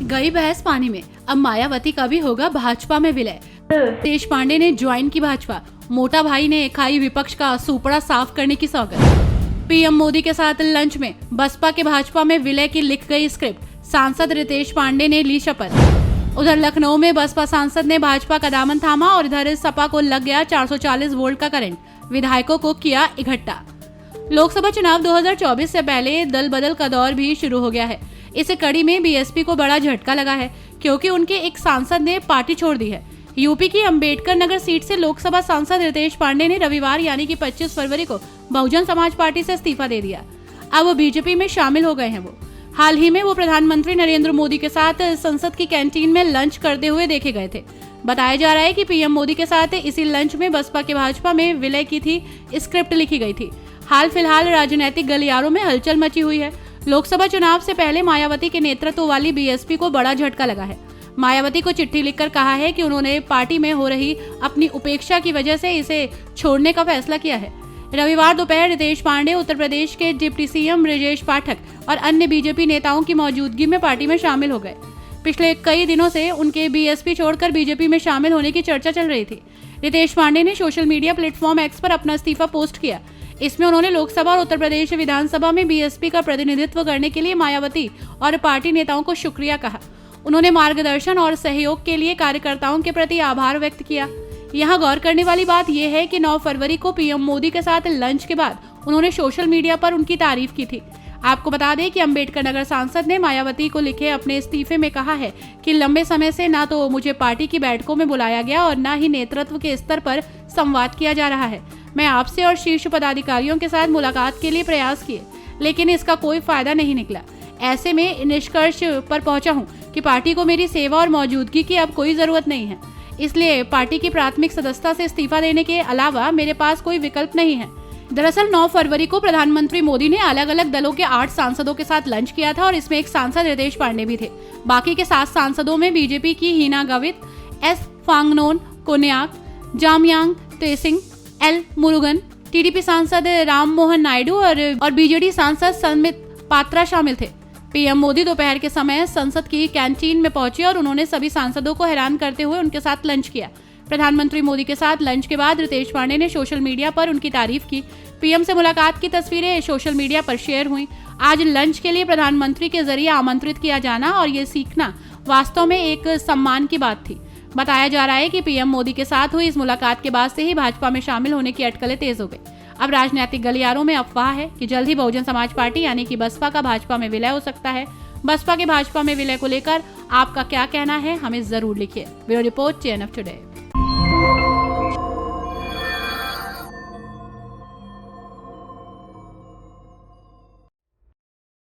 गई बहस पानी में, अब मायावती का भी होगा भाजपा में विलय। रितेश पांडे ने ज्वाइन की भाजपा, मोटा भाई ने खाई विपक्ष का सूपड़ा साफ करने की सौगंध। पीएम मोदी के साथ लंच में बसपा के भाजपा में विलय की लिख गई स्क्रिप्ट, सांसद रितेश पांडे ने ली शपथ। उधर लखनऊ में बसपा सांसद ने भाजपा का दामन थामा और इधर सपा को लग गया 440 वोल्ट का करंट, विधायकों को किया इकट्ठा। लोकसभा चुनाव 2024 से पहले दल बदल का दौर भी शुरू हो गया है। इस कड़ी में बीएसपी को बड़ा झटका लगा है क्योंकि उनके एक सांसद ने पार्टी छोड़ दी है। यूपी की अंबेडकर नगर सीट से लोकसभा सांसद रितेश पांडे ने रविवार यानी कि 25 फरवरी को बहुजन समाज पार्टी से इस्तीफा दे दिया। अब वो बीजेपी में शामिल हो गए हैं। हाल ही में वो प्रधानमंत्री नरेंद्र मोदी के साथ संसद की कैंटीन में लंच करते हुए देखे गए थे। बताया जा रहा है कि पीएम मोदी के साथ इसी लंच में बसपा के भाजपा में विलय की थी स्क्रिप्ट लिखी गई थी। हाल फिलहाल राजनीतिक गलियारों में हलचल मची हुई है। लोकसभा चुनाव से पहले मायावती के नेतृत्व वाली बीएसपी को बड़ा झटका लगा है। मायावती को चिट्ठी लिखकर कहा है कि उन्होंने पार्टी में हो रही अपनी उपेक्षा की वजह से इसे छोड़ने का फैसला किया है। रविवार दोपहर रितेश पांडे उत्तर प्रदेश के डिप्टी सीएम ब्रजेश पाठक और अन्य बीजेपी नेताओं की मौजूदगी में पार्टी में शामिल हो गए। पिछले कई दिनों से उनके बीएसपी छोड़कर बीजेपी में शामिल होने की चर्चा चल रही थी। रितेश पांडे ने सोशल मीडिया प्लेटफॉर्म एक्स पर अपना इस्तीफा पोस्ट किया। इसमें उन्होंने लोकसभा और उत्तर प्रदेश विधानसभा में बीएसपी का प्रतिनिधित्व करने के लिए मायावती और पार्टी नेताओं को शुक्रिया कहा। उन्होंने मार्गदर्शन और सहयोग के लिए कार्यकर्ताओं के प्रति आभार व्यक्त किया। यहाँ गौर करने वाली बात यह है कि 9 फरवरी को पीएम मोदी के साथ लंच के बाद उन्होंने सोशल मीडिया पर उनकी तारीफ की थी। आपको बता दें कि अंबेडकर नगर सांसद ने मायावती को लिखे अपने इस्तीफे में कहा है कि लंबे समय से ना तो मुझे पार्टी की बैठकों में बुलाया गया और न ही नेतृत्व के स्तर पर संवाद किया जा रहा है। मैं आपसे और शीर्ष पदाधिकारियों के साथ मुलाकात के लिए प्रयास किए, लेकिन इसका कोई फायदा नहीं निकला। ऐसे में निष्कर्ष पर पहुंचा हूं कि पार्टी को मेरी सेवा और मौजूदगी की अब कोई जरूरत नहीं है। इसलिए पार्टी की प्राथमिक सदस्यता से इस्तीफा देने के अलावा मेरे पास कोई विकल्प नहीं है। दरअसल 9 फरवरी को प्रधानमंत्री मोदी ने अलग अलग दलों के 8 सांसदों के साथ लंच किया था और इसमें एक सांसद रितेश पांडे भी थे। बाकी के 7 सांसदों में बीजेपी की Heena Gavit, S Phangnon Konyak, Jamyang Tsering, L Murugan, TDP सांसद राम मोहन नायडू और बीजेडी सांसद संबित पात्रा शामिल थे। पीएम मोदी दोपहर के समय संसद की कैंटीन में पहुंचे और उन्होंने सभी सांसदों को हैरान करते हुए उनके साथ लंच किया। प्रधानमंत्री मोदी के साथ लंच के बाद रितेश पांडे ने सोशल मीडिया पर उनकी तारीफ की। पीएम से मुलाकात की तस्वीरें सोशल मीडिया पर शेयर हुई। आज लंच के लिए प्रधानमंत्री के जरिए आमंत्रित किया जाना और ये सीखना वास्तव में एक सम्मान की बात थी। बताया जा रहा है कि पीएम मोदी के साथ हुई इस मुलाकात के बाद से ही भाजपा में शामिल होने की अटकलें तेज हो गई। अब राजनीतिक गलियारों में अफवाह है कि जल्द ही बहुजन समाज पार्टी यानी कि बसपा का भाजपा में विलय हो सकता है। बसपा के भाजपा में विलय को लेकर आपका क्या कहना है, हमें जरूर लिखिए। Bureau report TNF today.